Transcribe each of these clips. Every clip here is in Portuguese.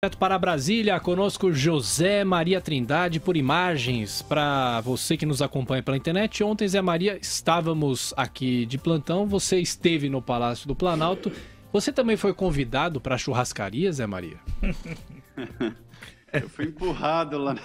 Direto para Brasília, conosco José Maria Trindade por imagens para você que nos acompanha pela internet. Ontem, Zé Maria, estávamos aqui de plantão, você esteve no Palácio do Planalto. Você também foi convidado para a churrascaria, Zé Maria? Eu fui empurrado lá.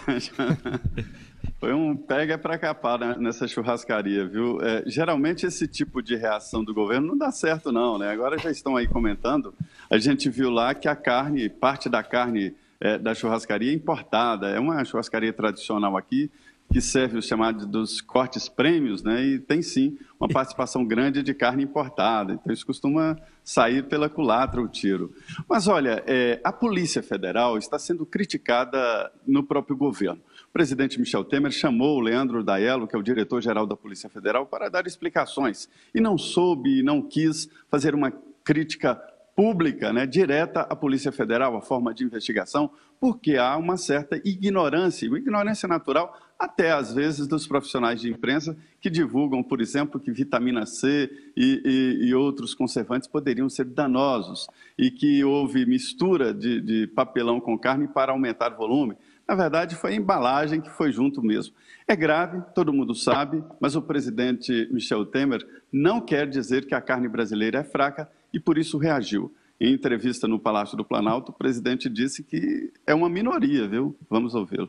Foi um pega para capar nessa churrascaria, viu? Geralmente esse tipo de reação do governo não dá certo não, né? Agora já estão aí comentando. A gente viu lá que a carne, parte da carne da churrascaria é importada. É uma churrascaria tradicional aqui, que serve os chamados dos cortes prêmios, né? E tem sim uma participação grande de carne importada. Então isso costuma sair pela culatra o tiro. Mas olha, a Polícia Federal está sendo criticada no próprio governo. O presidente Michel Temer chamou o Leandro Daello, que é o diretor-geral da Polícia Federal, para dar explicações. E não soube e não quis fazer uma crítica pública, né, direta à Polícia Federal, a forma de investigação, porque há uma certa ignorância, uma ignorância natural, até às vezes dos profissionais de imprensa que divulgam, por exemplo, que vitamina C e outros conservantes poderiam ser danosos e que houve mistura de papelão com carne para aumentar o volume. Na verdade, foi a embalagem que foi junto mesmo. É grave, todo mundo sabe, mas o presidente Michel Temer não quer dizer que a carne brasileira é fraca e por isso reagiu. Em entrevista no Palácio do Planalto, o presidente disse que é uma minoria, viu? Vamos ouvi-lo.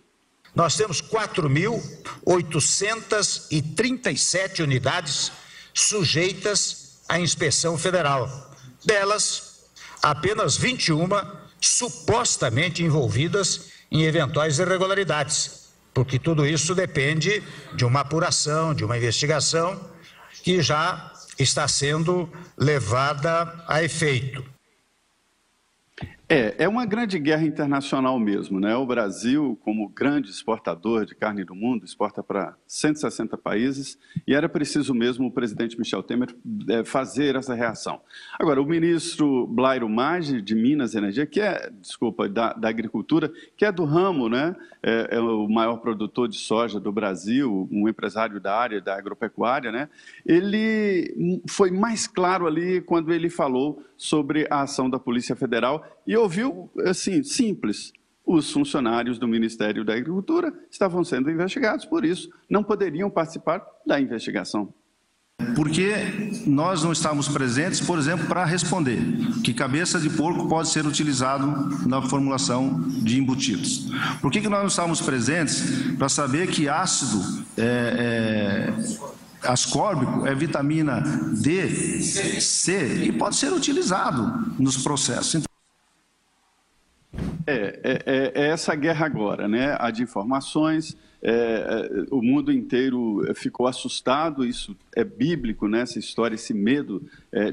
Nós temos 4.837 unidades sujeitas à inspeção federal. Delas, apenas 21 supostamente envolvidas em eventuais irregularidades, porque tudo isso depende de uma apuração, de uma investigação que já está sendo levada a efeito. É uma grande guerra internacional mesmo, né? O Brasil, como grande exportador de carne do mundo, exporta para 160 países e era preciso mesmo o presidente Michel Temer fazer essa reação. Agora, o ministro Blairo Maggi, de Minas e Energia, da Agricultura, que é do ramo, né? É o maior produtor de soja do Brasil, um empresário da área da agropecuária, né? Ele foi mais claro ali quando ele falou sobre a ação da Polícia Federal e ouviu, assim, simples, os funcionários do Ministério da Agricultura estavam sendo investigados, por isso não poderiam participar da investigação. Porque nós não estávamos presentes, por exemplo, para responder que cabeça de porco pode ser utilizado na formulação de embutidos. Por que nós não estávamos presentes? Para saber que ácido ascórbico é vitamina D, C e pode ser utilizado nos processos. Essa guerra agora, né? A de informações, o mundo inteiro ficou assustado, isso é bíblico, né? Essa história, esse medo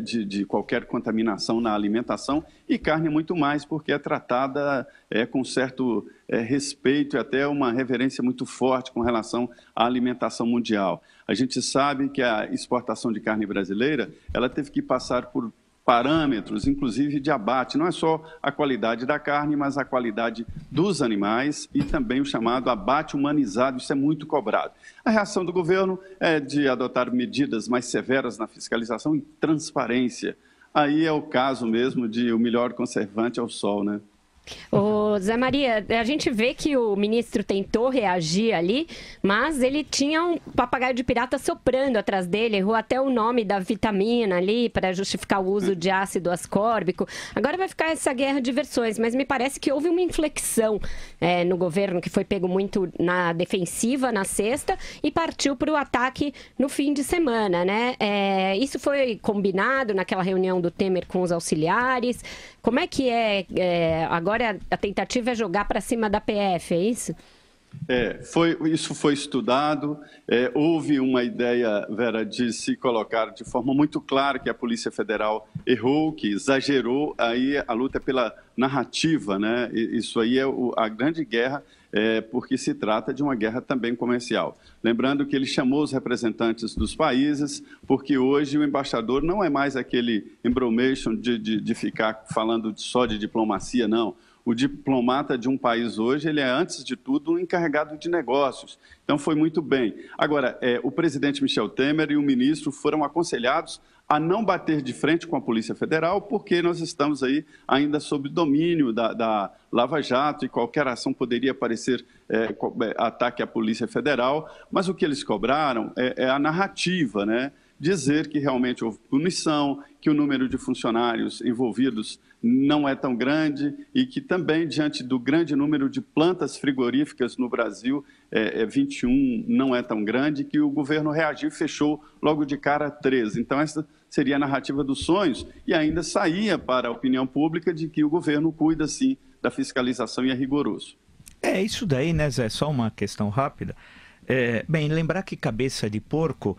de qualquer contaminação na alimentação, e carne muito mais, porque é tratada com certo respeito e até uma reverência muito forte com relação à alimentação mundial. A gente sabe que a exportação de carne brasileira, ela teve que passar por parâmetros, inclusive de abate, não é só a qualidade da carne, mas a qualidade dos animais e também o chamado abate humanizado, isso é muito cobrado. A reação do governo é de adotar medidas mais severas na fiscalização e transparência. Aí é o caso mesmo de o melhor conservante é o sol, né? Ô, Zé Maria, a gente vê que o ministro tentou reagir ali, mas ele tinha um papagaio de pirata soprando atrás dele, errou até o nome da vitamina ali para justificar o uso de ácido ascórbico. Agora vai ficar essa guerra de versões, mas me parece que houve uma inflexão no governo, que foi pego muito na defensiva na sexta e partiu para o ataque no fim de semana, né? Isso foi combinado naquela reunião do Temer com os auxiliares. Como é que agora a tentativa é jogar para cima da PF, é isso? Isso foi estudado, houve uma ideia, Vera, de se colocar de forma muito clara que a Polícia Federal errou, que exagerou, aí a luta é pela narrativa, né? Isso aí é a grande guerra, porque se trata de uma guerra também comercial. Lembrando que ele chamou os representantes dos países, porque hoje o embaixador não é mais aquele embromation de ficar falando só de diplomacia, não. O diplomata de um país hoje, ele é, antes de tudo, um encarregado de negócios. Então, foi muito bem. Agora, o presidente Michel Temer e o ministro foram aconselhados a não bater de frente com a Polícia Federal, porque nós estamos aí ainda sob domínio da Lava Jato e qualquer ação poderia parecer ataque à Polícia Federal, mas o que eles cobraram é a narrativa, né? Dizer que realmente houve punição, que o número de funcionários envolvidos não é tão grande e que também, diante do grande número de plantas frigoríficas no Brasil, 21 não é tão grande, que o governo reagiu e fechou logo de cara 13. Então, essa seria a narrativa dos sonhos e ainda saía para a opinião pública de que o governo cuida, sim, da fiscalização e é rigoroso. Isso daí, né, Zé? Só uma questão rápida. Bem, lembrar que cabeça de porco,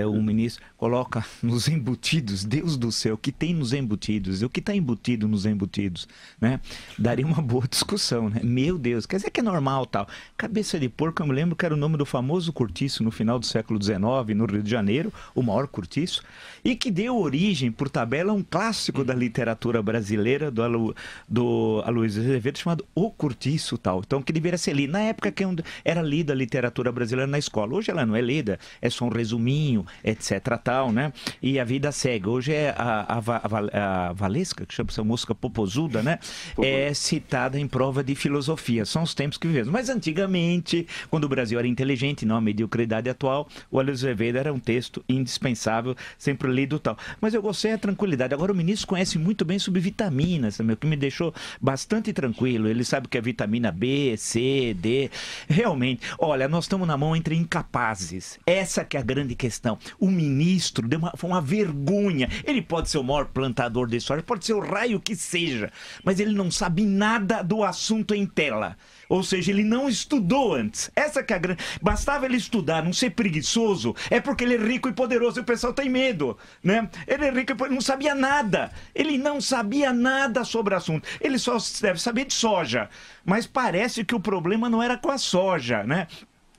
o ministro coloca nos embutidos, Deus do céu, o que tem nos embutidos, o que está embutido nos embutidos, né? Daria uma boa discussão, né? Meu Deus, quer dizer que é normal tal. Cabeça de porco, eu me lembro que era o nome do famoso cortiço no final do século XIX, no Rio de Janeiro, o maior cortiço, e que deu origem, por tabela, a um clássico da literatura brasileira, do Aloysio Azevedo, chamado O Cortiço tal. Então, que deveria ser lido. Na época que era lida a literatura brasileira na escola. Hoje ela não é lida, é só um resuminho, etc. tal, né? E a vida segue. Hoje é a Valesca, que chama essa música popozuda, né? É citada em prova de filosofia. São os tempos que vivemos. Mas antigamente, quando o Brasil era inteligente, não a mediocridade atual, o Aloysio Azevedo era um texto indispensável, sempre lido tal. Mas eu gostei da tranquilidade. Agora o ministro conhece muito bem sobre vitaminas, o que me deixou bastante tranquilo. Ele sabe que é vitamina B, C, D. Realmente, olha, nós estamos na mão entre incapazes. Essa que é a grande questão. O ministro foi uma vergonha. Ele pode ser o maior plantador de soja, pode ser o raio que seja, mas ele não sabe nada do assunto em tela. Ou seja, ele não estudou antes. Essa que é a grande... Bastava ele estudar, não ser preguiçoso, é porque ele é rico e poderoso e o pessoal tem medo, né? Ele é rico e poderoso, não sabia nada. Ele não sabia nada sobre o assunto. Ele só deve saber de soja. Mas parece que o problema não era com a soja, né?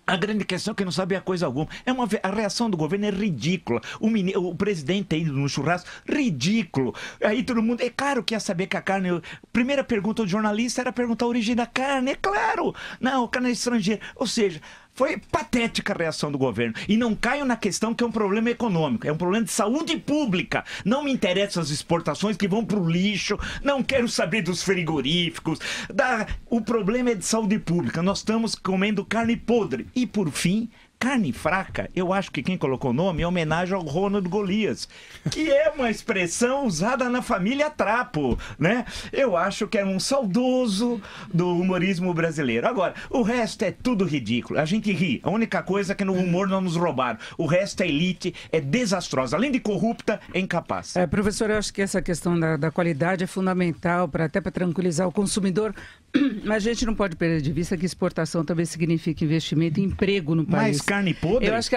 A grande questão é que não sabia coisa alguma. A reação do governo é ridícula. O presidente tem ido no churrasco, ridículo. Aí todo mundo, é claro que ia saber que a carne... Primeira pergunta do jornalista era perguntar a origem da carne, é claro. Não, carne é estrangeira. Ou seja, foi patética a reação do governo. E não caio na questão que é um problema econômico, é um problema de saúde pública. Não me interessam as exportações que vão para o lixo, não quero saber dos frigoríficos. O problema é de saúde pública. Nós estamos comendo carne podre. E, por fim, carne fraca, eu acho que quem colocou o nome é homenagem ao Ronald Golias, que é uma expressão usada na família Trapo, né? Eu acho que é um saudoso do humorismo brasileiro. Agora, o resto é tudo ridículo. A gente ri. A única coisa é que no humor não nos roubaram. O resto é elite, é desastrosa. Além de corrupta, é incapaz. Professor, eu acho que essa questão da qualidade é fundamental até para tranquilizar o consumidor. Mas a gente não pode perder de vista que exportação também significa investimento e emprego no país. Mas carne podre? Eu acho que...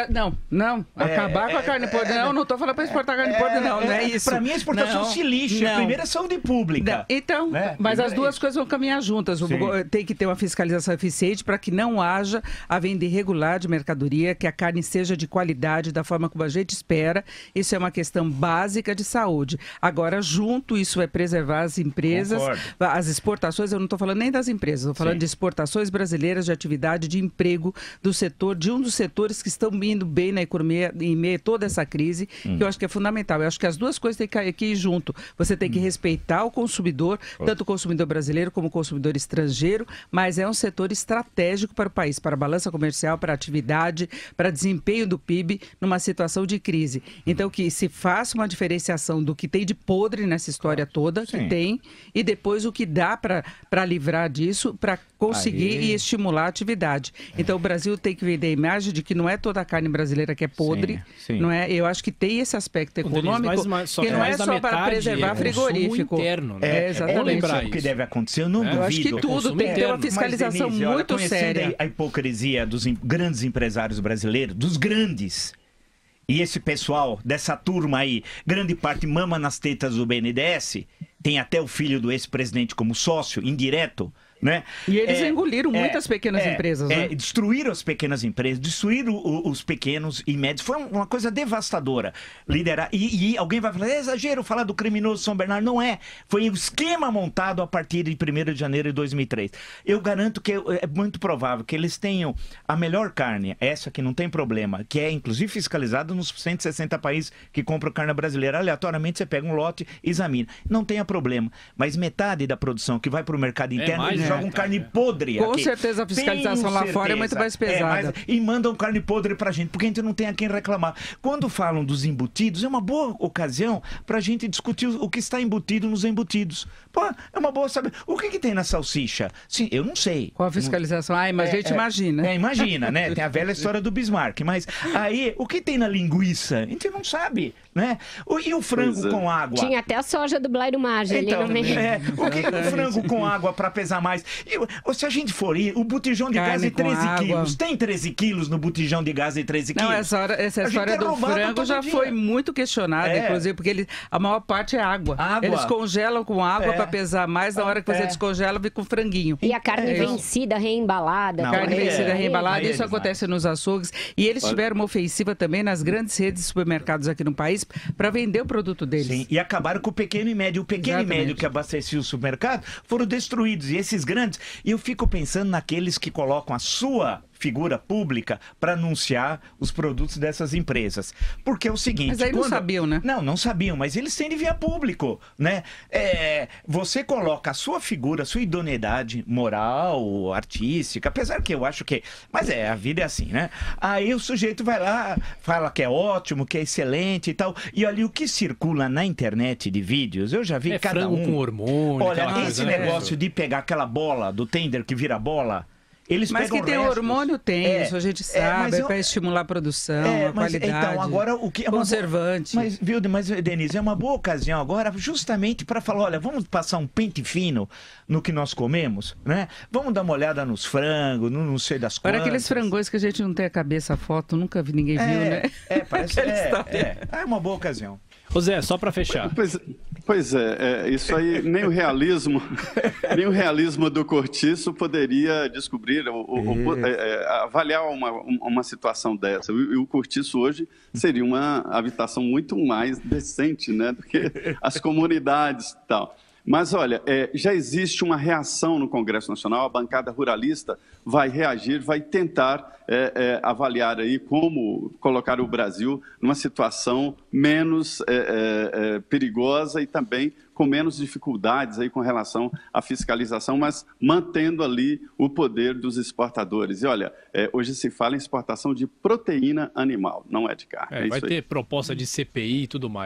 Não. Acabar com a carne podre. Não estou falando para exportar carne podre, não é isso. Para mim, a exportação se lixa. A primeira é saúde pública. Então, mas as duas coisas vão caminhar juntas. Tem que ter uma fiscalização eficiente para que não haja a venda irregular de mercadoria, que a carne seja de qualidade, da forma como a gente espera. Isso é uma questão básica de saúde. Agora, junto, isso é preservar as empresas, as exportações. Eu não estou falando nem das empresas, estou falando de exportações brasileiras, de atividade, de emprego do setor, de um dos setores que estão indo bem na economia em meio a toda essa crise, que eu acho que é fundamental. Eu acho que as duas coisas têm que ir junto. Você tem que respeitar o consumidor, tanto o consumidor brasileiro como o consumidor estrangeiro, mas é um setor estratégico para o país, para a balança comercial, para a atividade, para desempenho do PIB numa situação de crise. Então, que se faça uma diferenciação do que tem de podre nessa história toda, que tem, e depois o que dá para livrar disso, para conseguir e estimular a atividade. Então, o Brasil tem que vender a imagem de que não é toda a carne brasileira que é podre, não é? Eu acho que tem esse aspecto econômico, que não é só para preservar frigorífico. Interno, né? Exatamente. Sabe o que deve acontecer? Eu não duvido. Eu acho que tudo tem que ter uma fiscalização muito séria. A hipocrisia dos grandes empresários brasileiros, dos grandes, e esse pessoal dessa turma aí, grande parte mama nas tetas do BNDES, tem até o filho do ex-presidente como sócio, indireto, né? E eles engoliram muitas pequenas empresas, né? Destruíram as pequenas empresas, destruíram os pequenos e médios. Foi uma coisa devastadora. Liderar. E alguém vai falar, é exagero falar do criminoso São Bernardo. Não é. Foi um esquema montado a partir de 1º de janeiro de 2003. Eu garanto que é muito provável que eles tenham a melhor carne, essa que não tem problema, que é inclusive fiscalizada nos 160 países que compram carne brasileira. Aleatoriamente você pega um lote e examina. Não tenha problema. Mas metade da produção que vai para o mercado interno, eles jogam carne podre Com aqui. certeza a fiscalização lá fora é muito mais pesada. E mandam carne podre pra gente, porque a gente não tem a quem reclamar. Quando falam dos embutidos, é uma boa ocasião pra gente discutir o que está embutido nos embutidos. Pô, é uma boa saber. O que tem na salsicha? Sim, eu não sei. Qual a fiscalização? Mas a gente imagina. Imagina, né? Tem a velha história do Bismarck. Mas aí, o que tem na linguiça? A gente não sabe, né? E o frango com água? Tinha até a soja do Blairo Maggi ali no meio. O frango com água pra pesar mais. Se a gente for ir, o botijão de gás de 13 quilos. Tem 13 quilos no botijão de gás de 13 quilos? Não, essa história do frango já foi muito questionada, inclusive, porque a maior parte é água. Eles congelam com água para pesar mais, na hora que você descongela, vem com franguinho. E a carne vencida, reembalada. Carne vencida, reembalada, isso acontece nos açougues. E eles tiveram uma ofensiva também nas grandes redes de supermercados aqui no país para vender o produto deles. Sim, e acabaram com o pequeno e médio. O pequeno e médio que abastecia o supermercado foram destruídos. E esses grandes... E eu fico pensando naqueles que colocam a sua figura pública para anunciar os produtos dessas empresas. Porque é o seguinte... Mas aí não sabiam, né? Não sabiam, mas eles têm de vir a público, né? Você coloca a sua figura, a sua idoneidade moral, artística, apesar que eu acho que... Mas a vida é assim, né? Aí o sujeito vai lá, fala que é ótimo, que é excelente e tal. E ali o que circula na internet de vídeos, eu já vi cada frango com hormônio. Olha, esse negócio de pegar aquela bola do tender que vira bola... Mas que tem hormônio, isso a gente sabe, para estimular a produção, a qualidade, então, agora, o que conservante. Mas, Denise, é uma boa ocasião agora justamente para falar, olha, vamos passar um pente fino no que nós comemos, né? Vamos dar uma olhada nos frangos, não sei das coisas. Para aqueles frangões que a gente não tem a cabeça, a foto, nunca vi, ninguém viu, né? Parece é uma boa ocasião. Ô Zé, só para fechar. Pois é, isso aí, nem o realismo do Cortiço poderia descobrir, avaliar uma situação dessa. E o Cortiço hoje seria uma habitação muito mais decente, né, do que as comunidades e tal. Mas, olha, já existe uma reação no Congresso Nacional, a bancada ruralista vai reagir, vai tentar avaliar aí como colocar o Brasil numa situação menos perigosa e também com menos dificuldades aí com relação à fiscalização, mas mantendo ali o poder dos exportadores. E, olha, hoje se fala em exportação de proteína animal, não é de carne. Vai ter proposta de CPI e tudo mais.